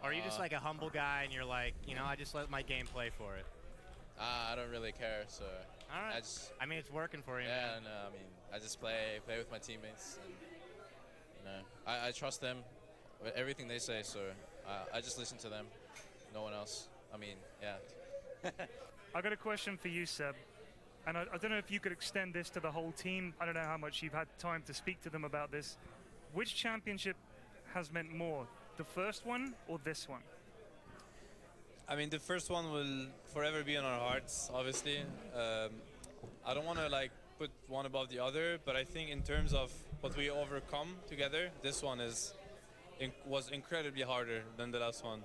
Or are you just like a humble guy and you're like, you know, I just let my game play for it? I don't really care, so All right. I just I mean, it's working for you, yeah, man. no, I mean I just play with my teammates, and I trust them with everything they say, so I just listen to them, no one else. I mean, yeah. I got a question for you, Seb. And I don't know if you could extend this to the whole team. I don't know how much you've had time to speak to them about this. Which championship has meant more, the first one or this one? I mean, the first one will forever be in our hearts, obviously. I don't want to like put one above the other, but I think in terms of what we overcome together, this one was incredibly harder than the last one.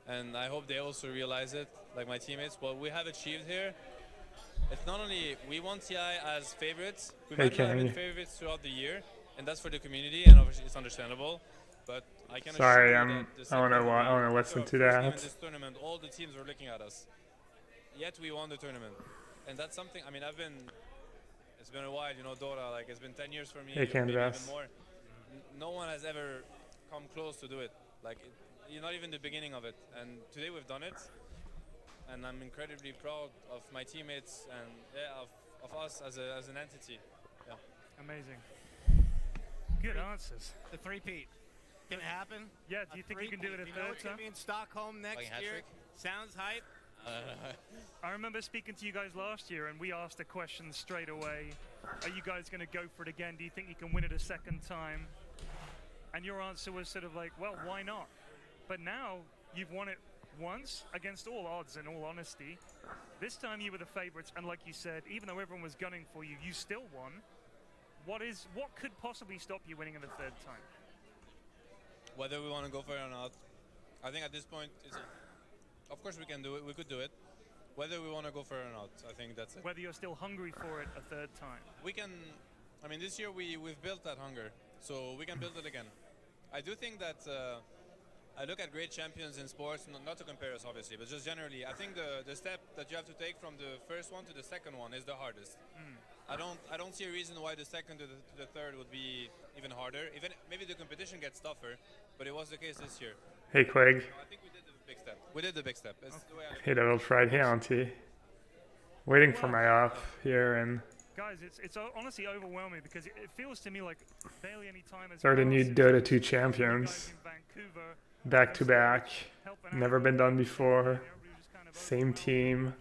And I hope they also realize it, like my teammates. What we have achieved here, it's not only we want TI as favorites, we might not have been favorites throughout the year, and that's for the community, and obviously it's understandable. But I can assure Sorry, you that the I second want we to listen took to first game in that. this tournament, all the teams were looking at us. Yet we won the tournament, and that's something. I mean, it's been a while, you know, Dora. Like it's been 10 years for me, maybe even more. No one has ever come close to do it. Like you're not even the beginning of it, and today we've done it. And I'm incredibly proud of my teammates and of us as an entity. Yeah. Amazing. Good answers. The three-peat. Can it happen? Yeah, do you think you can do it a you third know it's time? going to be in Stockholm next year? Sounds hype. I remember speaking to you guys last year, and we asked a question straight away. Are you guys going to go for it again? Do you think you can win it a second time? And your answer was sort of like, well, why not? But now you've won it once against all odds, in all honesty. This time you were the favorites, and like you said, even though everyone was gunning for you, you still won. What could possibly stop you winning it a third time? Whether we want to go for it or not, I think at this point, of course we can do it. We could do it. Whether we want to go for it or not, I think that's it. Whether you're still hungry for it a third time. We can. I mean, this year we've built that hunger, so we can build it again. I do think that. I look at great champions in sports, not to compare us obviously, but just generally, I think the step that you have to take from the first one to the second one is the hardest. I don't see a reason why the second to the third would be even harder. Even maybe the competition gets tougher, but it was the case this year. Hey, Quig. I think we did the big step. We did the big step. It's the way I look Hey, Devil Fried. Hey, Auntie. Waiting for my off here, and guys, it's honestly overwhelming because it feels to me like barely any time has they're the new passed Dota since 2 champions. you guys in Vancouver Back to back. helping Never out. been done before. Everybody was just kind of Same team.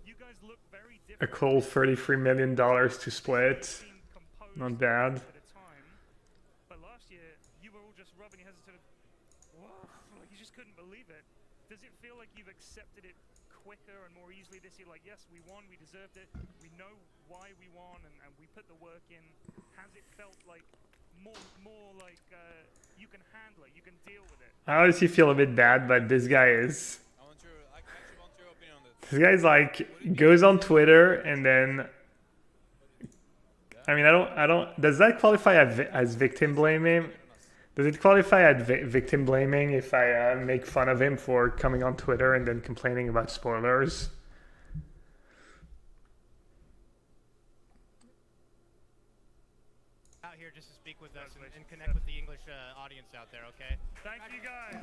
You guys look very A different. cool $33 million to split. Team composed Not bad. at a time. But last year, you were all just rubbing your heads and sort of, whoa, like you just couldn't believe it. Does it feel like you've accepted it quicker and more easily this year? Like, yes, we won, we deserved it, we know why we won, and we put the work in. Has it felt like more like you can handle it, you can deal with it? I honestly feel a bit bad, but this guy is. I actually want your opinion on this. This guy's like goes on Twitter and then. I mean, I don't. Does that qualify as victim blaming? Does it qualify as victim blaming if I make fun of him for coming on Twitter and then complaining about spoilers? Out here just to speak with us and connect with the English audience out there, okay? Thank you, guys.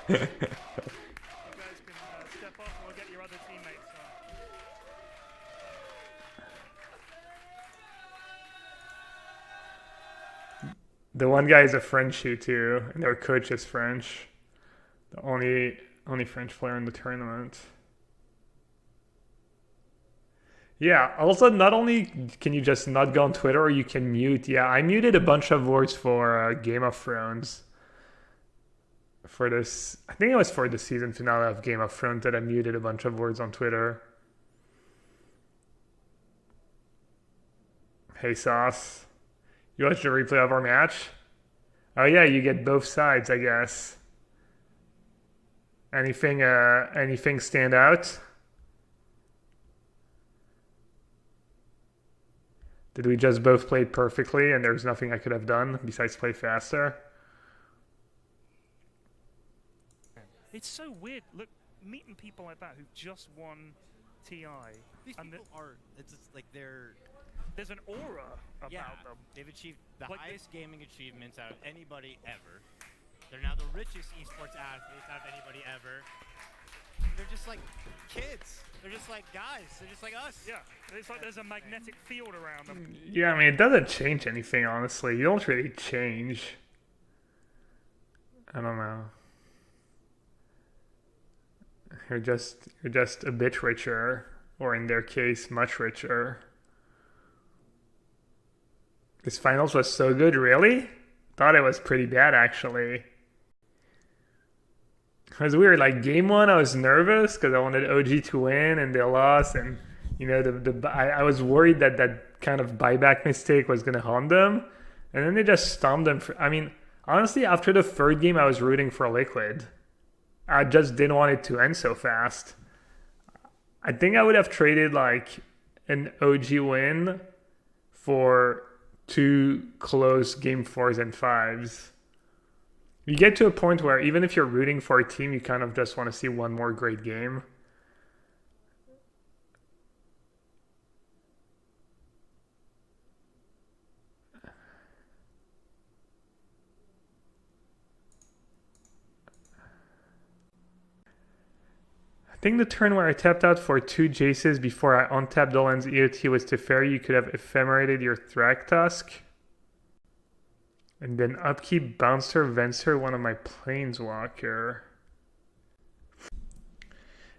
You guys can step off and we'll get your other teammates on. The one guy is a Frenchie too, and their coach is French. The only French player in the tournament. Yeah, also not only can you just not go on Twitter, or you can mute. Yeah, I muted a bunch of words for Game of Thrones. For this, I think it was for the season finale of Game of Thrones that I muted a bunch of words on Twitter. Hey Sauce, you watched the replay of our match? Oh yeah, you get both sides, I guess. Anything stand out? Did we just both play it perfectly and there's nothing I could have done besides play faster? It's so weird, look, meeting people like that who've just won TI. These And people are. It's just like they're. there's an aura about Yeah, them. they've achieved the Like highest gaming achievements out of anybody ever. They're now the richest esports athletes out of anybody ever. They're just like kids. They're just like guys. They're just like us. Yeah, it's like there's a magnetic field around them. Yeah, I mean, it doesn't change anything, honestly. You don't really change. I don't know. You're just a bit richer, or in their case, much richer. This finals was so good, really? Thought it was pretty bad, actually. It was weird. Like game one, I was nervous because I wanted OG to win, and they lost. And you know, I was worried that that kind of buyback mistake was gonna haunt them, and then they just stomped them. I mean, honestly, after the third game, I was rooting for Liquid. I just didn't want it to end so fast. I think I would have traded like an OG win for 2 close game 4s and 5s. You get to a point where even if you're rooting for a team, you kind of just want to see one more great game. I think the turn where I tapped out for 2 Jaces before I untapped Dolan's EOT was to fairy. You could have ephemerated your Thragtusk. And then upkeep Bouncer, Venser, one of my Planeswalker.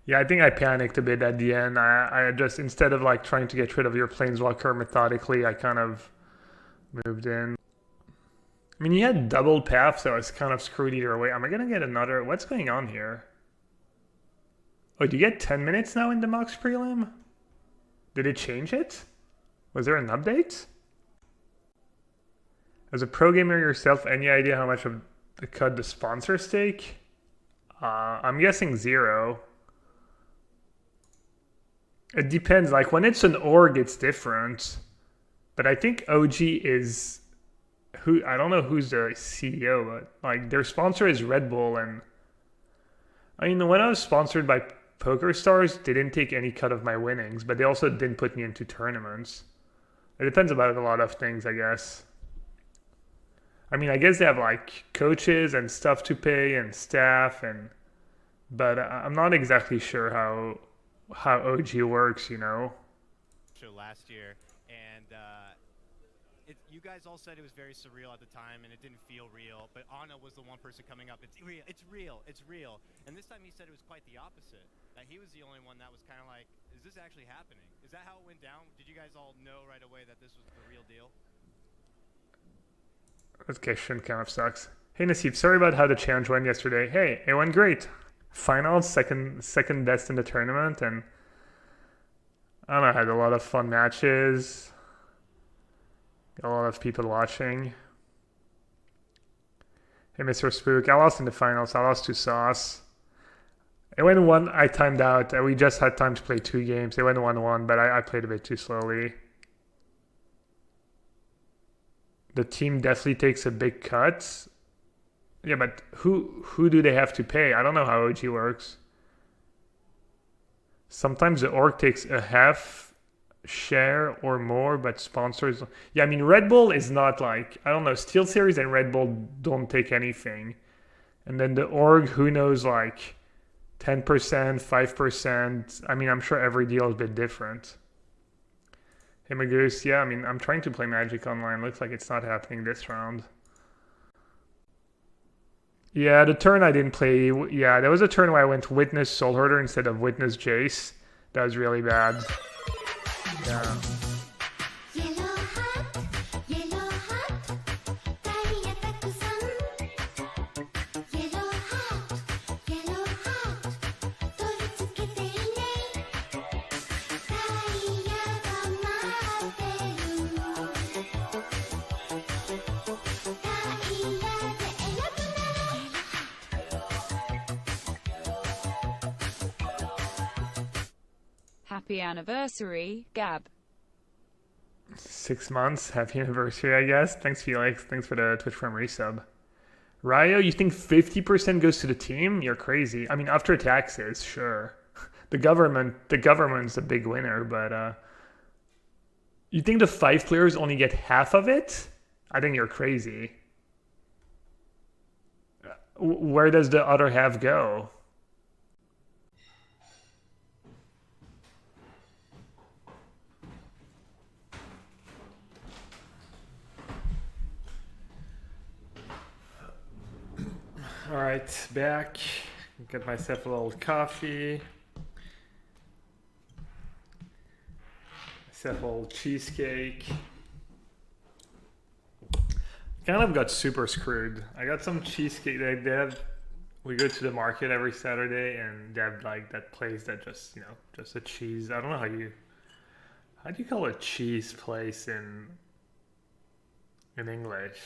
Yeah, I think I panicked a bit at the end. I just, instead of like trying to get rid of your Planeswalker methodically, I kind of moved in. I mean, you had double path, so I was kind of screwed either way. Am I going to get another? What's going on here? Oh, do you get 10 minutes now in the Mox prelim? Did it change it? Was there an update? As a pro gamer yourself, any idea how much of the cut the sponsors take? I'm guessing 0. It depends. Like when it's an org, it's different. But I think OG is who I don't know who's the CEO, but like their sponsor is Red Bull, and I mean when I was sponsored by PokerStars, they didn't take any cut of my winnings, but they also didn't put me into tournaments. It depends about a lot of things, I guess. I mean, I guess they have like coaches and stuff to pay and staff, but I'm not exactly sure how OG works, you know. Show last year, and you guys all said it was very surreal at the time, and it didn't feel real. But Anna was the one person coming up. It's real. It's real. It's real. And this time he said it was quite the opposite. That he was the only one that was kind of like, "Is this actually happening? Is that how it went down? Did you guys all know right away that this was the real deal?" This question kind of sucks. Hey Nassif, sorry about how the challenge went yesterday. Hey, it went great. Finals, second best in the tournament, and I don't know, I had a lot of fun matches. Got a lot of people watching. Hey Mr. Spook, I lost in the finals. I lost to Sauce. It went 1, I timed out. We just had time to play 2 games. It went 1-1, but I played a bit too slowly. The team definitely takes a big cut. Yeah, but who do they have to pay? I don't know how OG works. Sometimes the org takes a half share or more, but sponsors... Yeah, I mean, Red Bull is not like... I don't know, SteelSeries and Red Bull don't take anything. And then the org, who knows, like 10%, 5%. I mean, I'm sure every deal is a bit different. Hey Magoose, yeah, I mean, I'm trying to play Magic Online. Looks like it's not happening this round. Yeah, the turn I didn't play. Yeah, there was a turn where I went Witness Soulherder instead of Witness Jace. That was really bad. Yeah. Happy anniversary, Gab. 6 months. Happy anniversary, I guess. Thanks, Felix. Thanks for the Twitch Prime resub. Ryo, you think 50% goes to the team? You're crazy. I mean, after taxes, sure. The government's a big winner, but you think the 5 players only get half of it? I think you're crazy. Where does the other half go? All right, back. Get myself a little coffee. Myself a little cheesecake. Kind of got super screwed. I got some cheesecake. We go to the market every Saturday, and they have like that place that just just a cheese. I don't know how do you call a cheese place in English?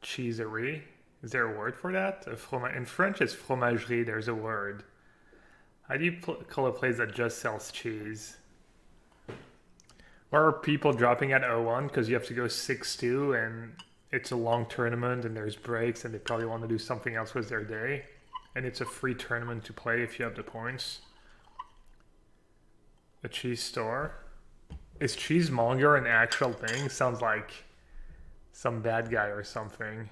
Cheeserie? Is there a word for that? In French, it's fromagerie. There's a word. How do you call a place that just sells cheese? Or are people dropping at 0-1 because you have to go 6-2 and it's a long tournament and there's breaks and they probably want to do something else with their day? And it's a free tournament to play if you have the points. A cheese store? Is cheesemonger an actual thing? Sounds like some bad guy or something.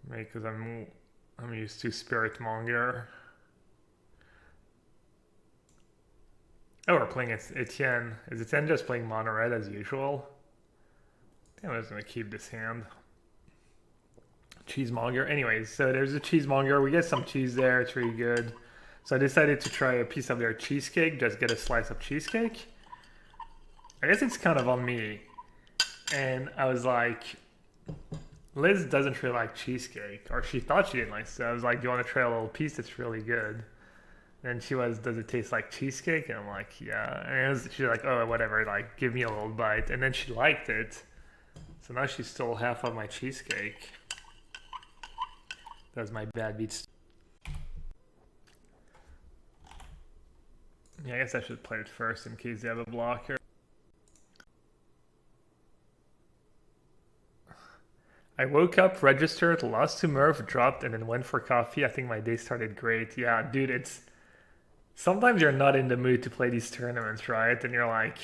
Because I'm used to spiritmonger. Oh, we're playing Etienne. Is Etienne just playing mono red as usual? I think I'm just gonna keep this hand. Cheesemonger. Anyways, so there's a cheesemonger. We get some cheese there. It's really good. So I decided to try a piece of their cheesecake. Just get a slice of cheesecake. I guess it's kind of on me. And I was like, Liz doesn't really like cheesecake, or she thought she didn't like it. So I was like, do you want to try a little piece? It's really good. And she was, does it taste like cheesecake? And I'm like, yeah. And she's like, oh, whatever, like, give me a little bite. And then she liked it. So now she stole half of my cheesecake. That was my bad beats. Yeah, I guess I should play it first in case they have a blocker. I woke up, registered, lost to Merv, dropped, and then went for coffee. I think my day started great. Yeah, dude, it's... Sometimes you're not in the mood to play these tournaments, right? And you're like...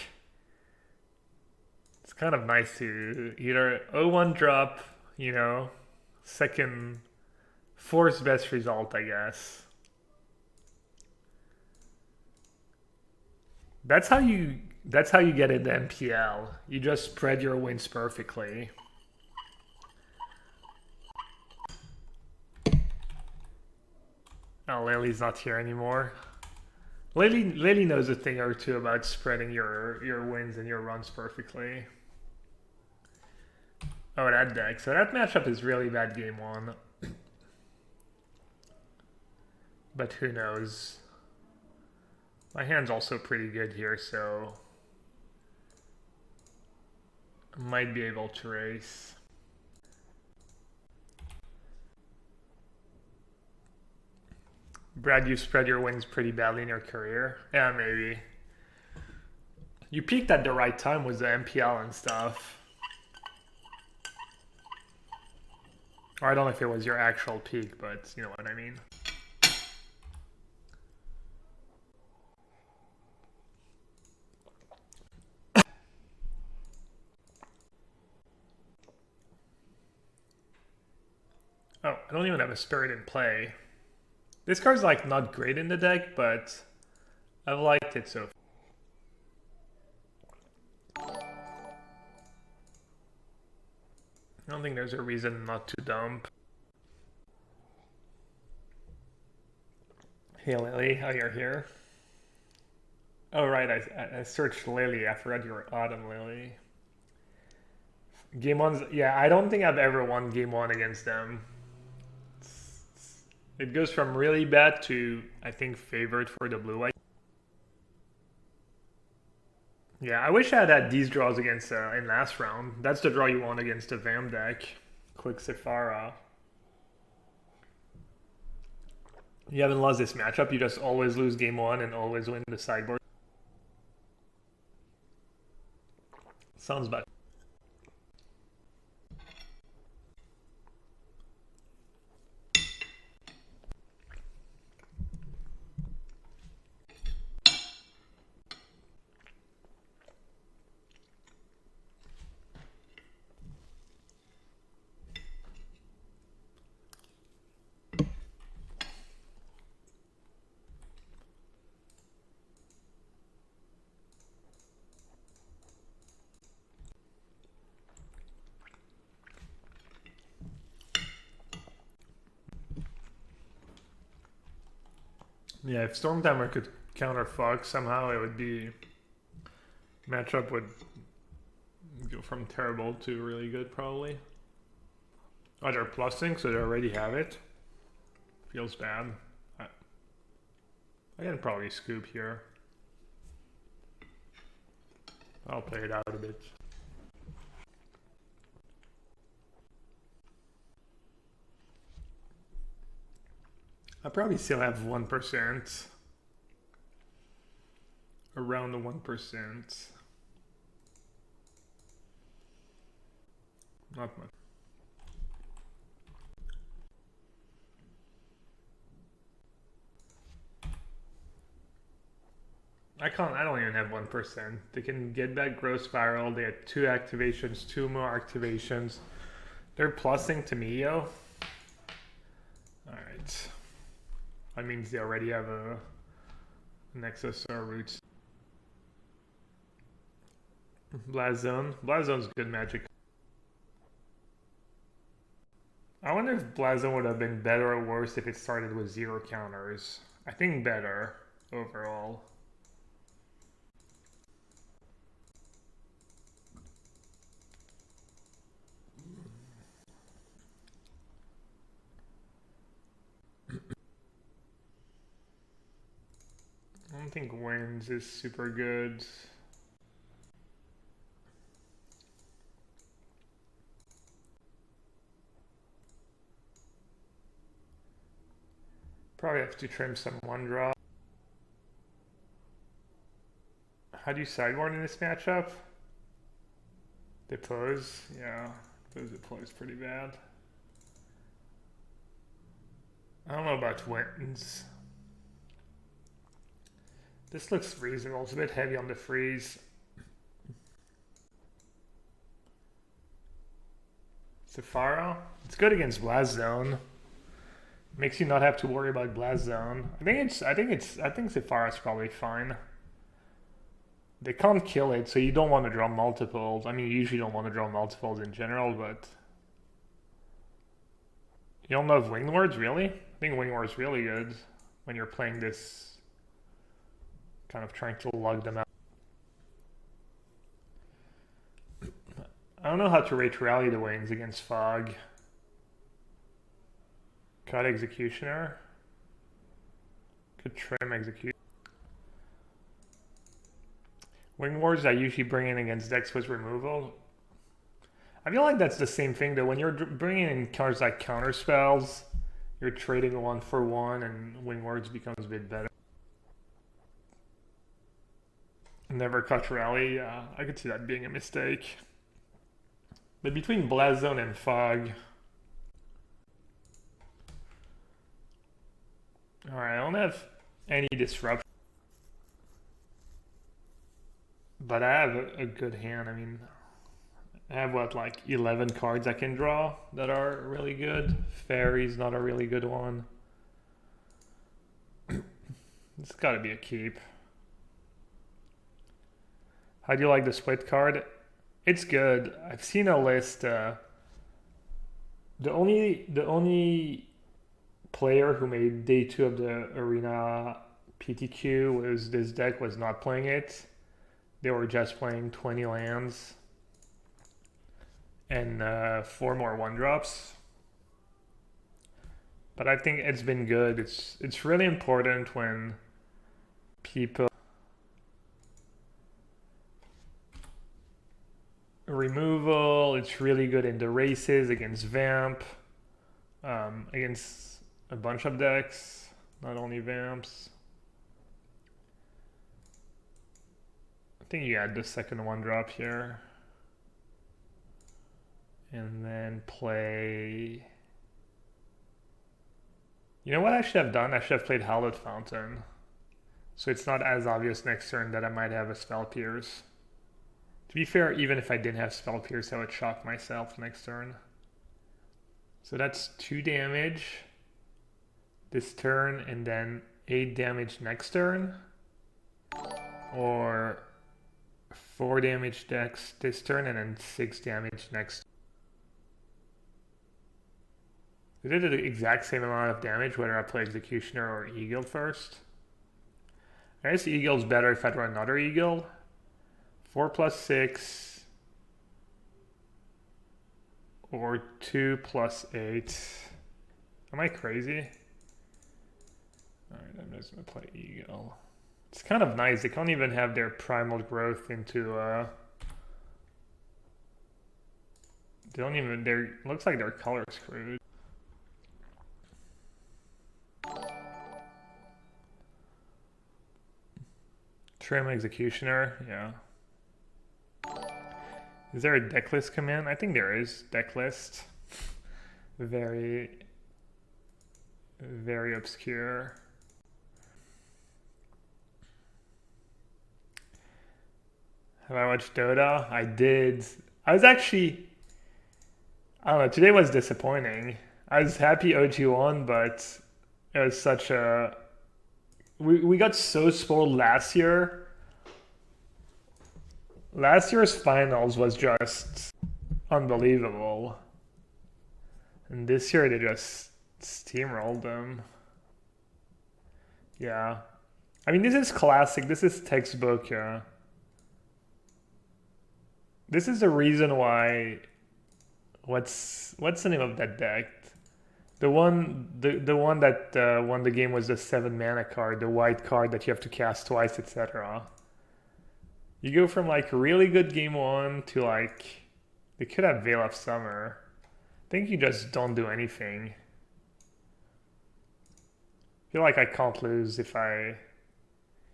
It's kind of nice to either 0-1 drop, second... Fourth best result, I guess. That's how you get into MPL. You just spread your wins perfectly. Oh, Lily's not here anymore. Lily knows a thing or two about spreading your wins and your runs perfectly. Oh, that deck. So that matchup is really bad game one. But who knows? My hand's also pretty good here, so I might be able to race. Brad, you spread your wins pretty badly in your career. Yeah, maybe. You peaked at the right time with the MPL and stuff. Or I don't know if it was your actual peak, but you know what I mean. Oh, I don't even have a spirit in play. This card's like not great in the deck, but I've liked it so far. I don't think there's a reason not to dump. Hey Lily, how you're here? Oh right, I searched Lily. I forgot you were Autumn Lily. Game one's, yeah, I don't think I've ever won game one against them. It goes from really bad to, I think, favored for the blue-white. Yeah, I wish I had these draws against in last round. That's the draw you want against the Vam deck. Quick Sephara. You haven't lost this matchup. You just always lose game one and always win the sideboard. Sounds bad. Yeah, if Stormtimer could counter Fox somehow, it would be... Matchup would go from terrible to really good, probably. Oh, they're plussing, so they already have it. Feels bad. I can probably scoop here. I'll play it out a bit. I probably still have 1%. Around the 1%. Not much. I don't even have 1%. They can get back Growth Spiral. They had 2 activations, 2 more activations. They're plussing to me, yo. Alright. That means they already have an XSR roots. Blast Zone. Blast Zone's good magic. I wonder if Blast Zone would have been better or worse if it started with 0 counters. I think better overall. I don't think Wins is super good. Probably have to trim some 1-drop. How do you sideboard in this matchup? Depose? Yeah, depose pretty bad. I don't know about Wins. This looks reasonable. It's a bit heavy on the freeze. Sephara? It's good against Blast Zone. Makes you not have to worry about Blast Zone. I think Sephara's probably fine. They can't kill it, so you don't want to draw multiples. I mean, you usually don't want to draw multiples in general, but... You don't love Winged Words, really? I think Winged Words really good when you're playing this... Kind of trying to lug them out. I don't know how to rate Rally the Wings against Fog. Cut Executioner. Could trim Executioner. Wing Wars I usually bring in against decks with removal. I feel like that's the same thing though. When you're bringing in cards like Counter Spells, you're trading 1 for 1 and Wing Words becomes a bit better. Never cut Rally, yeah, I could see that being a mistake. But between Blast Zone and Fog... Alright, I don't have any disruption. But I have a good hand. I mean, I have what, like 11 cards I can draw that are really good. Fairy's not a really good one. It's gotta be a keep. How do you like the split card? It's good. I've seen a list. The only player who made day 2 of the arena PTQ was this deck was not playing it. They were just playing 20 lands and 4 more 1-drops. But I think it's been good. It's really important when people removal. It's really good in the races against Vamp, against a bunch of decks, not only Vamps. I think you add the second 1-drop here. And then play... You know what I should have done? I should have played Hallowed Fountain. So it's not as obvious next turn that I might have a Spell Pierce. To be fair, even if I didn't have Spell Pierce, I would shock myself next turn. So that's 2 damage this turn, and then 8 damage next turn. Or 4 damage this turn, and then 6 damage next. They did the exact same amount of damage whether I play Executioner or Eagle first. I guess eagle's better if I draw another eagle. 4 plus 6. Or 2 plus 8. Am I crazy? Alright, I'm just gonna play eagle. It's kind of nice. They can't even have their primal growth into they don't even looks like their color screwed. Trim Executioner, yeah. Is there a deck list command? I think there is. Deck list. Very, very obscure. Have I watched Dota? I did. I was actually, I don't know, today was disappointing. I was happy OG won, but it was such a, we got so spoiled last year. Last year's finals was just unbelievable. And this year they just steamrolled them. Yeah. I mean, this is classic. This is textbook, yeah. This is the reason why... What's the name of that deck? The one that won the game was the 7 mana card, the white card that you have to cast twice, etc. You go from like really good game 1 to like... They could have Veil of Summer. I think you just don't do anything. I feel like I can't lose if I...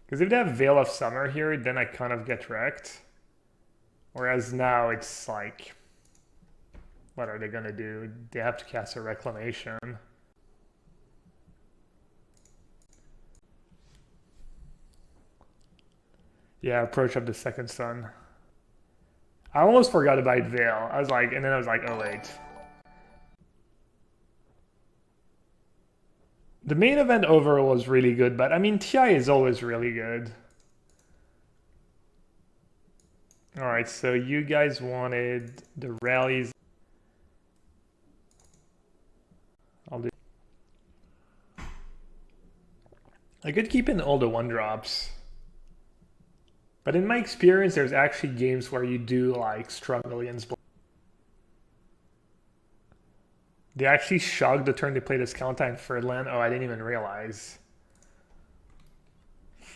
Because if they have Veil of Summer here, then I kind of get wrecked. Whereas now it's like... What are they gonna do? They have to cast a Reclamation. Yeah, Approach of the Second Sun. I almost forgot about Veil. I was like, and then I was like, oh wait. The main event overall was really good, but I mean, TI is always really good. Alright, so you guys wanted the rallies. I'll do. I could keep in all the 1-drops. But in my experience, there's actually games where you do like struggle against. They actually shocked the turn they played as Counter in third land. Oh, I didn't even realize.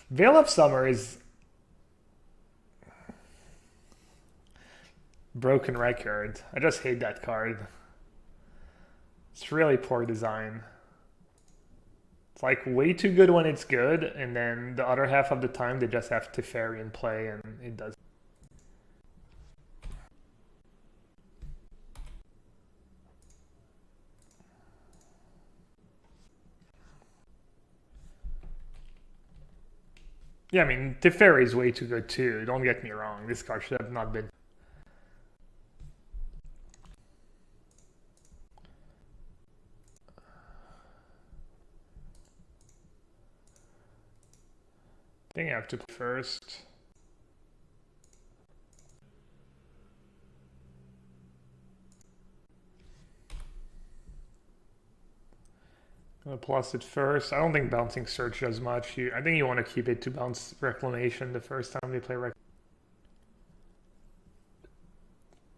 Veil of Summer is broken record. I just hate that card. It's really poor design. It's like way too good when it's good, and then the other half of the time they just have Teferi in play and it does. Yeah, I mean, Teferi is way too good too. Don't get me wrong. This card should have not been. I think I have to play first. I'm gonna plus it first. I don't think bouncing Search does much. I think you want to keep it to bounce Reclamation the first time they play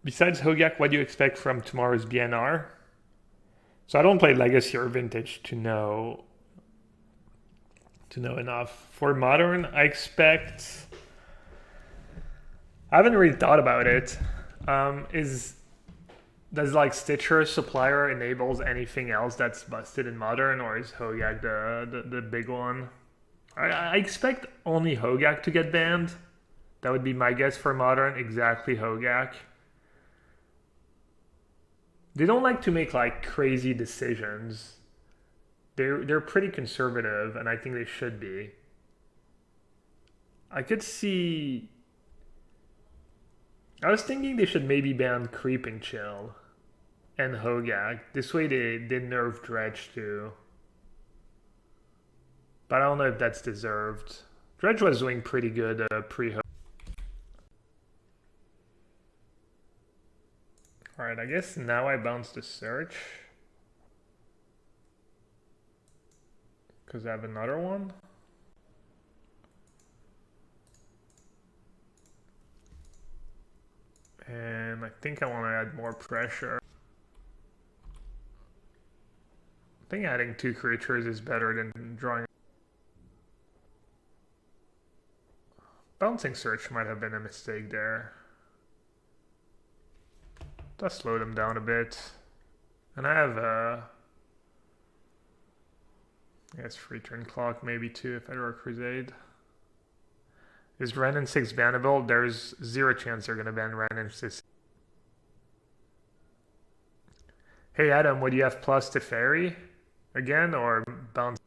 Besides Hogak, what do you expect from tomorrow's BNR? So I don't play Legacy or Vintage to know enough. For Modern, I expect... I haven't really thought about it. Does like Stitcher Supplier enables anything else that's busted in Modern, or is Hogak the big one? I expect only Hogak to get banned. That would be my guess for Modern, exactly Hogak. They don't like to make like crazy decisions. They're pretty conservative, and I think they should be. I could see... I was thinking they should maybe ban Creeping Chill and Hogak. This way they nerf Dredge too. But I don't know if that's deserved. Dredge was doing pretty good pre-Hogak. Alright, I guess now I bounce the Search. Because I have another one. think I want to add more pressure. I think adding 2 creatures is better than drawing. Bouncing Search might have been a mistake there. Let's slow them down a bit. And I have I guess free turn clock, maybe 2 if I draw a Crusade. Is Ren and 6 bannable? There's 0 chance they're gonna ban Ren and 6. Hey Adam, would you have plus to Fairy again or bounce?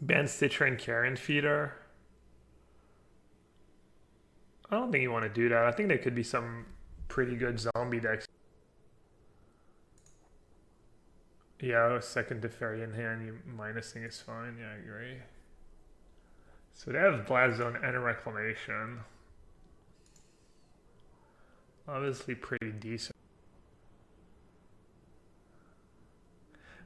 Ban Stitcher and Carrion Feeder? I don't think you want to do that. I think there could be some pretty good zombie decks. Yeah, second to Fairy in hand, you minusing is fine. Yeah, I agree. So they have Blast Zone and a Reclamation. Obviously pretty decent.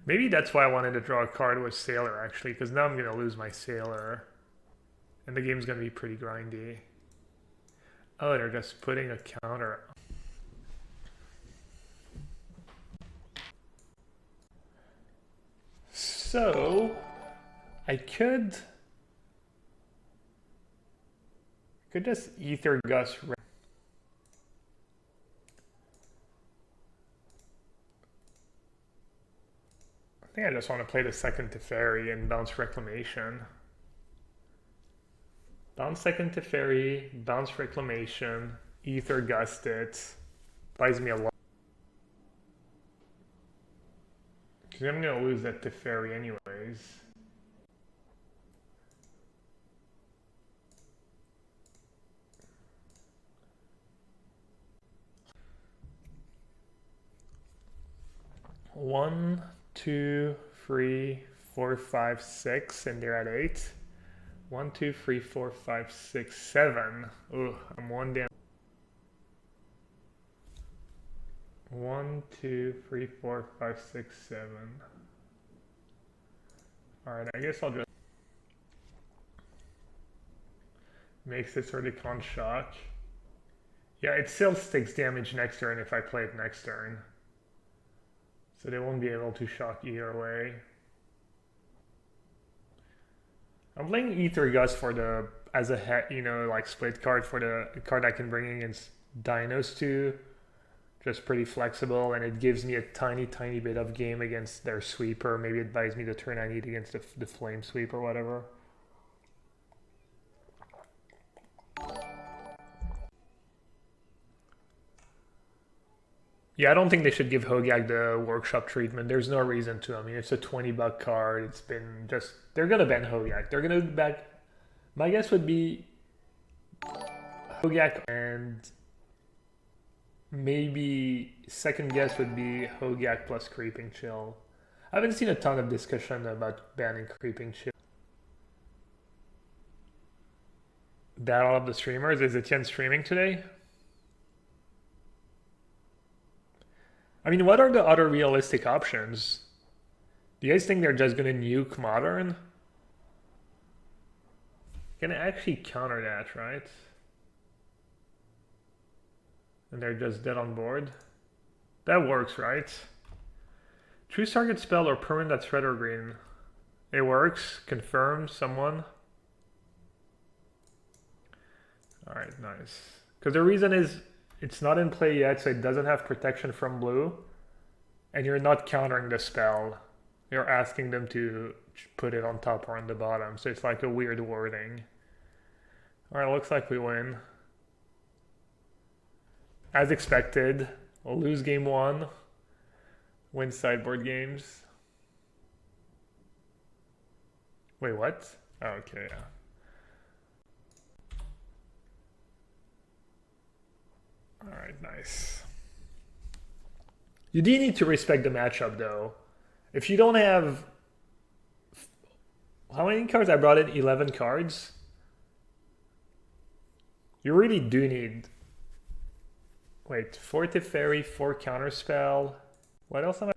Maybe that's why I wanted to draw a card with Sailor actually, because now I'm going to lose my Sailor. And the game's going to be pretty grindy. Oh, they're just putting a counter. So, I could just Ether Gust. I think I just want to play the second to Fairy and bounce Reclamation. Bounce second to Fairy, bounce Reclamation, Ether Gust it. Buys me a lot. Because I'm going to lose that to Fairy anyways. One, 2, 3, 4, 5, 6, and they're at 8. 1, 2, 3, 4, 5, 6, 7. Ooh, I'm one down. 1, 2, 3, 4, 5, 6, 7. Alright, I guess I'll just makes this early con shock. Yeah, it still takes damage next turn if I play it next turn. So they won't be able to shock either way. I'm playing Ether Gust for the as a like split card for the card I can bring against Dinos too. Just pretty flexible, and it gives me a tiny bit of game against their sweeper. Maybe it buys me the turn I need against the flame sweep or whatever. Yeah, I don't think they should give Hogak the workshop treatment. There's no reason to. I mean, it's a $20 card. It's been just... They're going to ban Hogak. They're going to back... My guess would be Hogak, and maybe second guess would be Hogak plus Creeping Chill. I haven't seen a ton of discussion about banning Creeping Chill. That all of the streamers? Is Etienne streaming today? I mean, what are the other realistic options? Do you guys think they're just going to nuke Modern? Can I actually counter that, right? And they're just dead on board? That works, right? Choose target spell or permanent that's red or green. It works. Confirm someone. Alright, nice. Because the reason is it's not in play yet, so it doesn't have protection from blue. And you're not countering the spell. You're asking them to put it on top or on the bottom. So it's like a weird wording. Alright, looks like we win. As expected, we'll lose game 1. Win sideboard games. Wait, what? Oh, okay, yeah. Alright, nice. You do need to respect the matchup, though. If you don't have... How many cards? I brought in 11 cards. You really do need... Wait, 4 Teferi, 4 Counterspell. What else am I...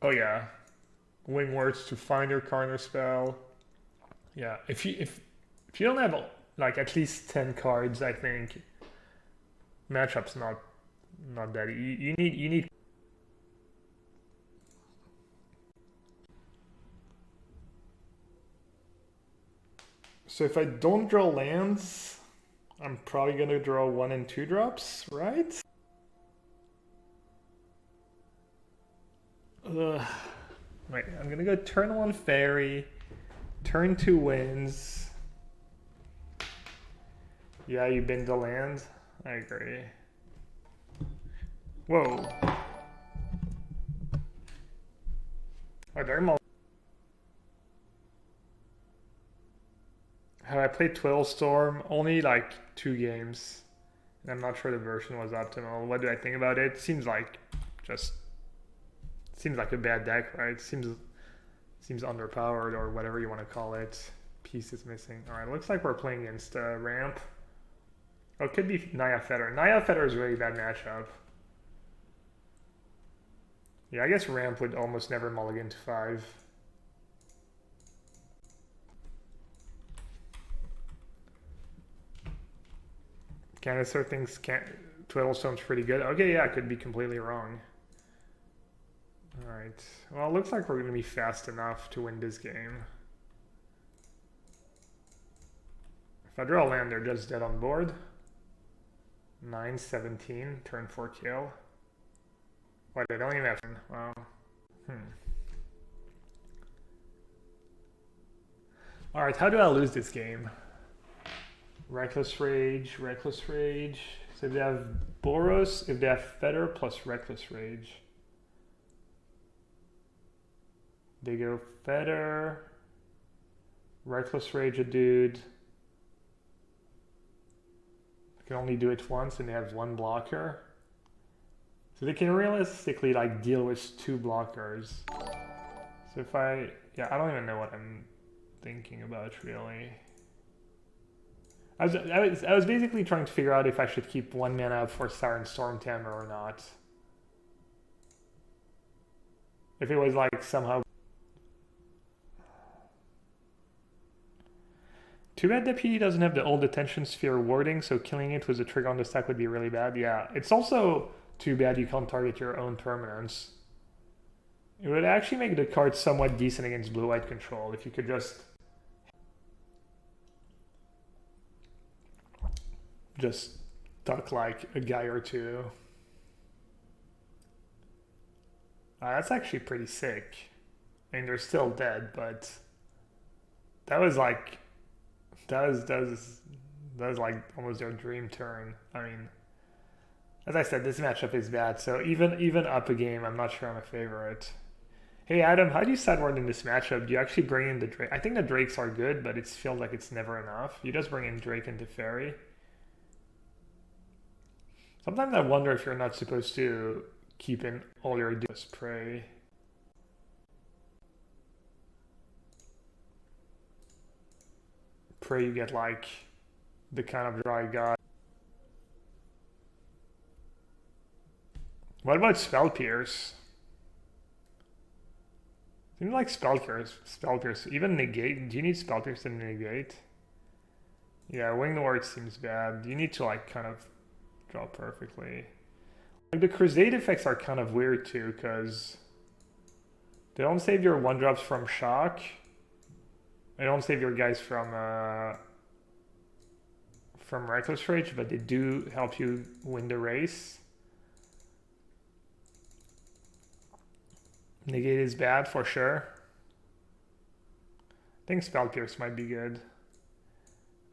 Oh, yeah. Wing Words to find your Counterspell. Yeah, if you don't have like at least 10 cards, I think. Matchup's not that you need. So if I don't draw lands, I'm probably gonna draw 1 and 2 drops, right? Wait, I'm gonna go turn 1 fairy, turn 2 winds. Yeah, you bend the land. I agree. Whoa. Are there more? Have I played Twiddlestorm? Only like 2 games. And I'm not sure the version was optimal. What do I think about it? Seems like a bad deck, right? Seems underpowered or whatever you want to call it. Piece is missing. Alright, looks like we're playing against Ramp. Oh, it could be Naya Fetter. Naya Fetter is a really bad matchup. Yeah, I guess Ramp would almost never mulligan to 5. Canister thinks Twiddlestone's pretty good. Okay, yeah, I could be completely wrong. Alright. Well, it looks like we're going to be fast enough to win this game. If I draw a land, they're just dead on board. 9-17, turn 4 kill. What, they don't even have... Wow. Alright, how do I lose this game? Reckless Rage. So if they have Boros, if they have Fetter plus Reckless Rage. They go Fetter, Reckless Rage a dude. Can only do it once and they have 1 blocker. So they can realistically like deal with 2 blockers. So if I don't even know what I'm thinking about really. I was basically trying to figure out if I should keep 1 mana up for Siren Stormtamer or not. If it was like somehow. Too bad Deputy doesn't have the old Attention Sphere warding, so killing it with a trigger on the stack would be really bad. Yeah, it's also too bad you can't target your own permanents. It would actually make the card somewhat decent against blue-white control if you could just duck like a guy or 2. That's actually pretty sick. I mean, they're still dead, but that was like that was like almost their dream turn. I mean, as I said, this matchup is bad, so even up a game, I'm not sure I'm a favorite. Hey Adam, how do you sideboard in this matchup? Do you actually bring in the Drake? I think the Drakes are good, but it feels like it's never enough. You just bring in Drake into Fairy. Sometimes I wonder if you're not supposed to keep in all your dudes prey. Pray you get like the kind of dry god. What about Spell Pierce? Seems like Spell Pierce. Even negate. Do you need Spell Pierce to negate? Yeah, Winged Ward seems bad. You need to like kind of draw perfectly. Like the Crusade effects are kind of weird too, because they don't save your 1-drops from shock. They don't save your guys from Reckless Rage, but they do help you win the race. Negate is bad for sure. I think Spell Pierce might be good.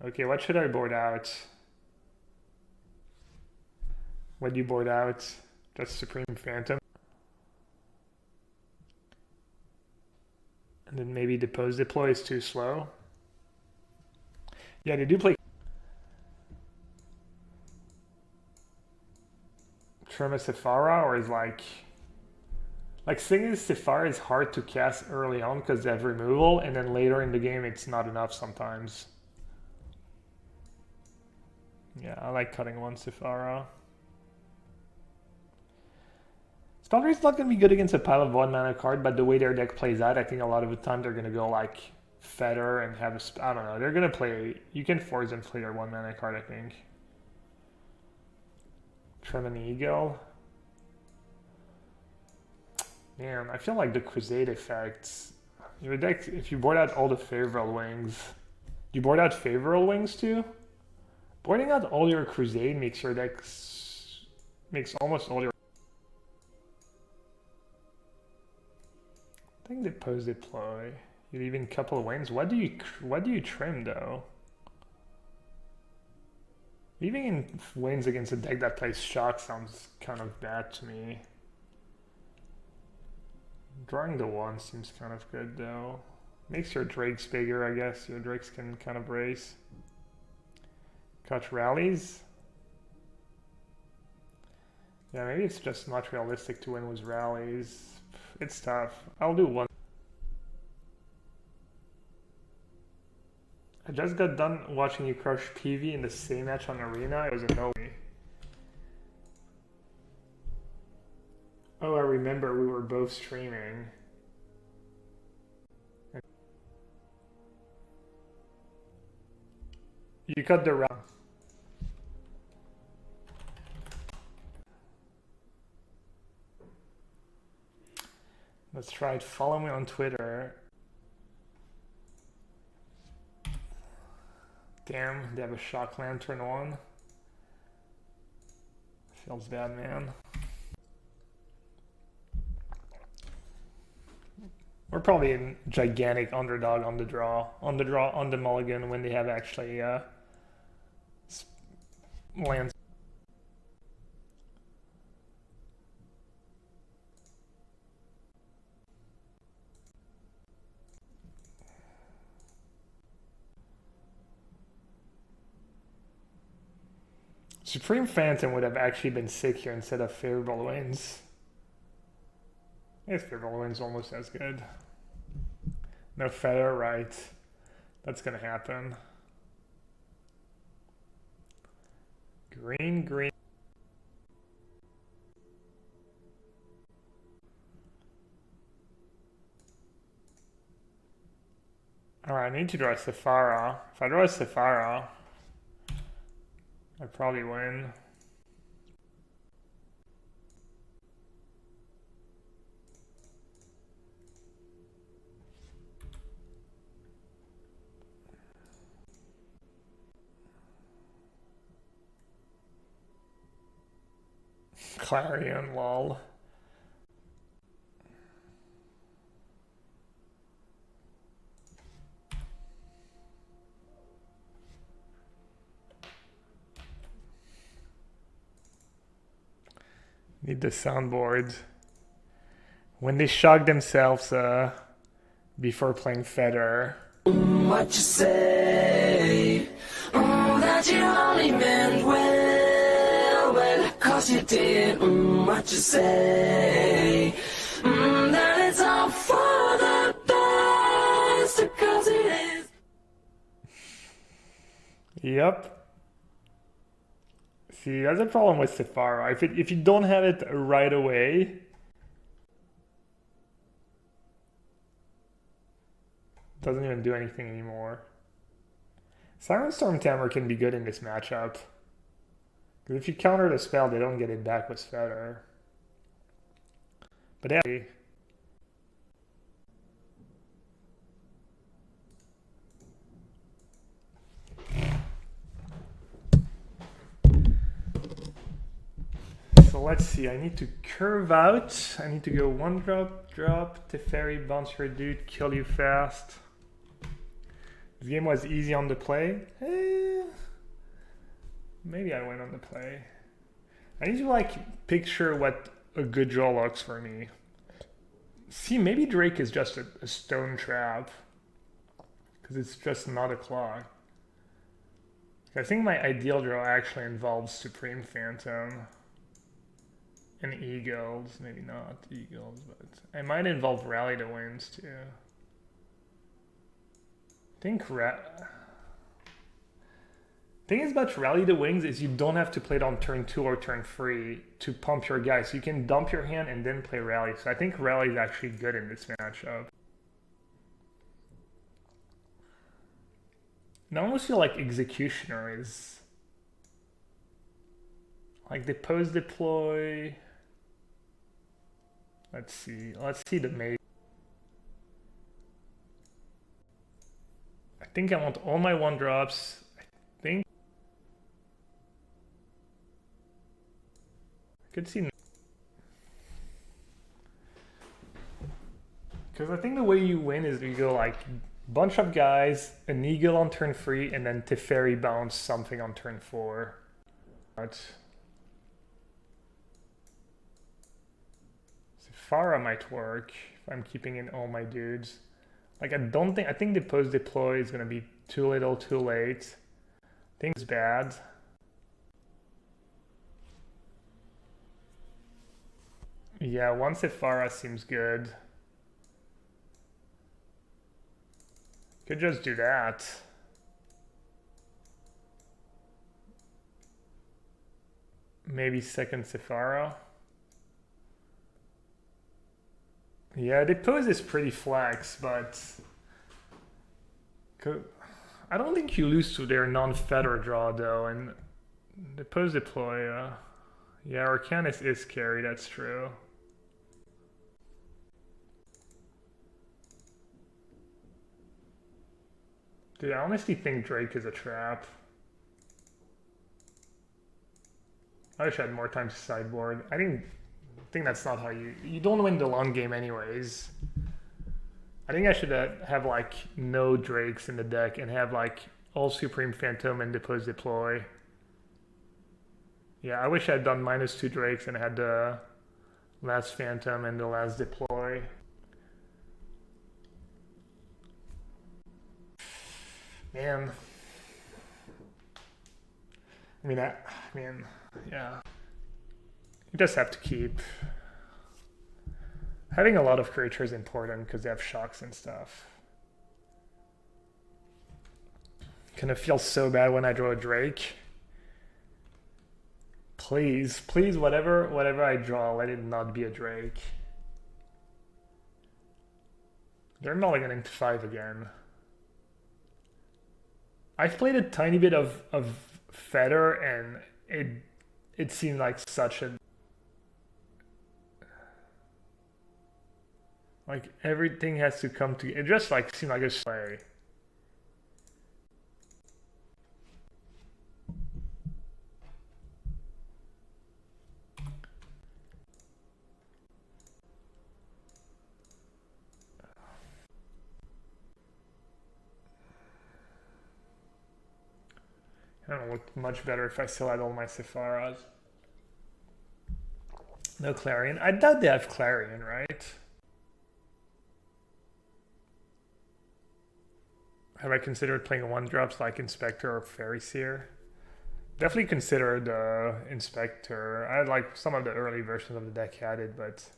Okay, what should I board out? What do you board out? Just Supreme Phantom. And then maybe Depose Deploy is too slow. Yeah, they do play Trema Sephara, or is like thing is Sephara is hard to cast early on because they have removal, and then later in the game it's not enough sometimes. Yeah, I like cutting 1 Sephara. Spelldrake's not going to be good against a pile of 1 mana card, but the way their deck plays out, I think a lot of the time they're going to go like Feather and have a... I don't know. They're going to play... You can force them to play their 1-mana card, I think. Trim an Eagle. Man, I feel like the Crusade effects... Your deck, if you board out all the Favorable Wings... You board out Favorable Wings too? Boarding out all your Crusade makes your deck... Makes almost all your... I think they pose deploy. You leave in a couple of wings. What do you trim though? Leaving in wings against a deck that plays shock sounds kind of bad to me. Drawing the 1 seems kind of good though. Makes your drakes bigger, I guess. Your drakes can kind of race. Catch rallies. Yeah, maybe it's just not realistic to win with rallies. It's tough. I'll do 1. I just got done watching you crush PV in the same match on Arena. It was a no-way. Oh, I remember we were both streaming. You cut the round. Let's try it. Follow me on Twitter. Damn, they have a shock lantern on. Feels bad, man. We're probably a gigantic underdog on the draw. On the mulligan when they have actually lands. Supreme Phantom would have actually been sick here instead of Favorable Winds. I guess Favorable Winds almost as good. No Feather, right. That's gonna happen. Green, green. Alright, I need to draw a Sephara. If I draw a Sephara, I probably win. Clarion, lol. Need the soundboard. When they shock themselves before playing Feather. What you say? That you only meant well, cause you did. What you say? That it's all for the best, cause it is. Yep. See, that's a problem with Sephara. If you don't have it right away, it doesn't even do anything anymore. Siren Storm Tamer can be good in this matchup. Because if you counter the spell, they don't get it back with Feather. But yeah. So let's see, I need to curve out. I need to go 1 drop, drop, Teferi, bounce your dude, kill you fast. This game was easy on the play. Maybe I went on the play. I need to like picture what a good draw looks for me. See, maybe Drake is just a stone trap. Because it's just not a clock. I think my ideal draw actually involves Supreme Phantom. And Eagles, maybe not Eagles, but it might involve Rally to Winds too. I think thing is about Rally to Wings is you don't have to play it on turn 2 or turn 3 to pump your guys. So you can dump your hand and then play Rally. So I think Rally is actually good in this matchup. I almost feel like Executioner is like the post deploy. Let's see the mate. I think I want all my 1-drops. I think I could see, because I think the way you win is you go like bunch of guys, an eagle on turn 3, and then Teferi bounce something on turn 4. But Farah might work if I'm keeping in all my dudes. Like I think the post deploy is gonna be too little, too late. Things bad. Yeah, once Farah seems good. Could just do that. Maybe second Sephara. Yeah, the pose is pretty flex, but I don't think you lose to their non-feather draw though, and the pose deploy, yeah, Arcanus is scary, that's true. Dude, I honestly think Drake is a trap. I wish I had more time to sideboard. I think that's not how you don't win the long game anyways. I think I should have like no Drakes in the deck and have like all Supreme Phantom and Depose Deploy. Yeah, I wish I had done -2 Drakes and had the last Phantom and the last Deploy. Man. I mean, yeah. You just have to keep. Having a lot of creatures is important because they have shocks and stuff. Gonna feel so bad when I draw a Drake. Please, whatever I draw, let it not be a Drake. They're mulliganing to 5 again. I've played a tiny bit of Feather and it seemed like such a... Like everything has to come to... It just like seemed like a play. I don't look much better if I still had all my Sephiras. No Clarion. I doubt they have Clarion, right? Have I considered playing 1-drops like Inspector or Fairy Seer? Definitely considered Inspector. I like some of the early versions of the deck had it, but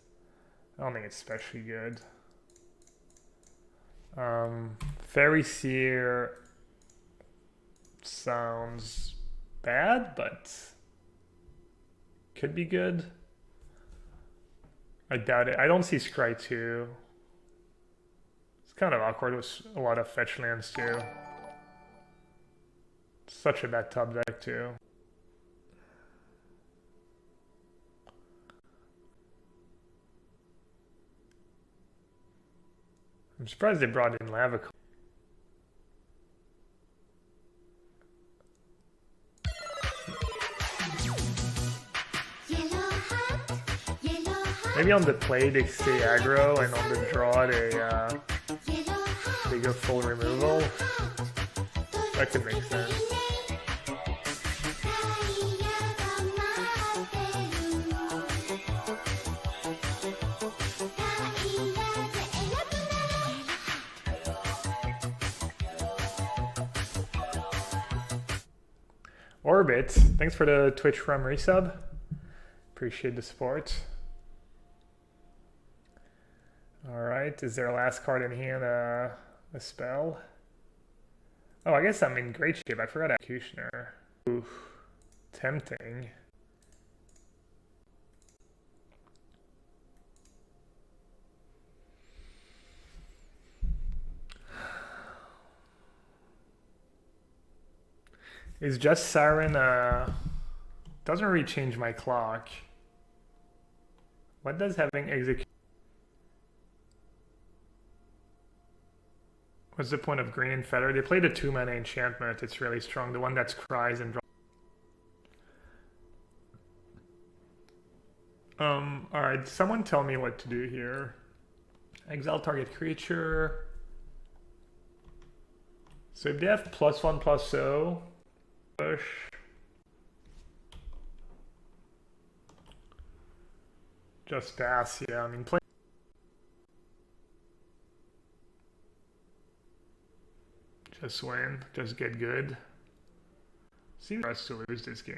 I don't think it's especially good. Fairy Seer sounds bad, but could be good. I doubt it. I don't see Scry 2. It's kind of awkward with a lot of fetch lands too. Such a bad top deck too. I'm surprised they brought in Lava. Maybe on the play they stay aggro, and on the draw they go full removal. That could make sense. Orbit, thanks for the Twitch from resub. Appreciate the support. Alright, is there a last card in hand a spell? Oh, I guess I'm in great shape. I forgot Executioner. Ooh, tempting. Is just Siren, doesn't really change my clock. What does having execute? What's the point of Green and Feather? They played a 2-mana enchantment, it's really strong. The one that cries and draws. Alright, someone tell me what to do here. Exile target creature. So if they have +1/+0, push. Just pass, yeah, I mean play. Just win, just get good. Seems for us to lose this game.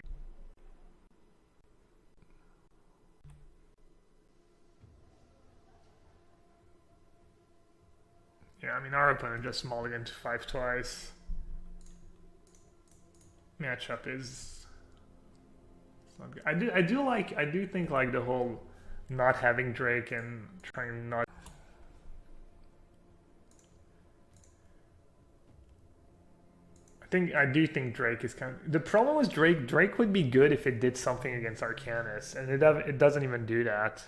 Yeah, I mean our opponent just mulliganed to 5 twice. Matchup is not good. I do think like the whole not having Drake and trying not. I do think Drake is kind of... The problem was Drake would be good if it did something against Arcanus, and it doesn't even do that.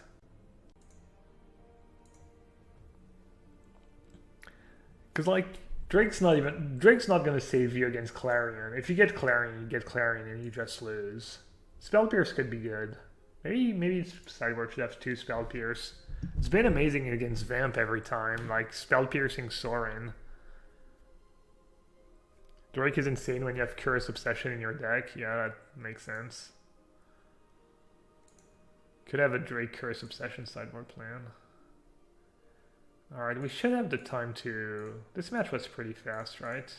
Because like Drake's not gonna save you against Clarion. If you get Clarion, you get Clarion and you just lose. Spell Pierce could be good. Maybe Sideboard should have 2 Spell Pierce. It's been amazing against Vamp every time, like Spell Piercing Sorin. Drake is insane when you have Curious Obsession in your deck. Yeah, that makes sense. Could have a Drake Curious Obsession sideboard plan. Alright, we should have the time to... This match was pretty fast, right?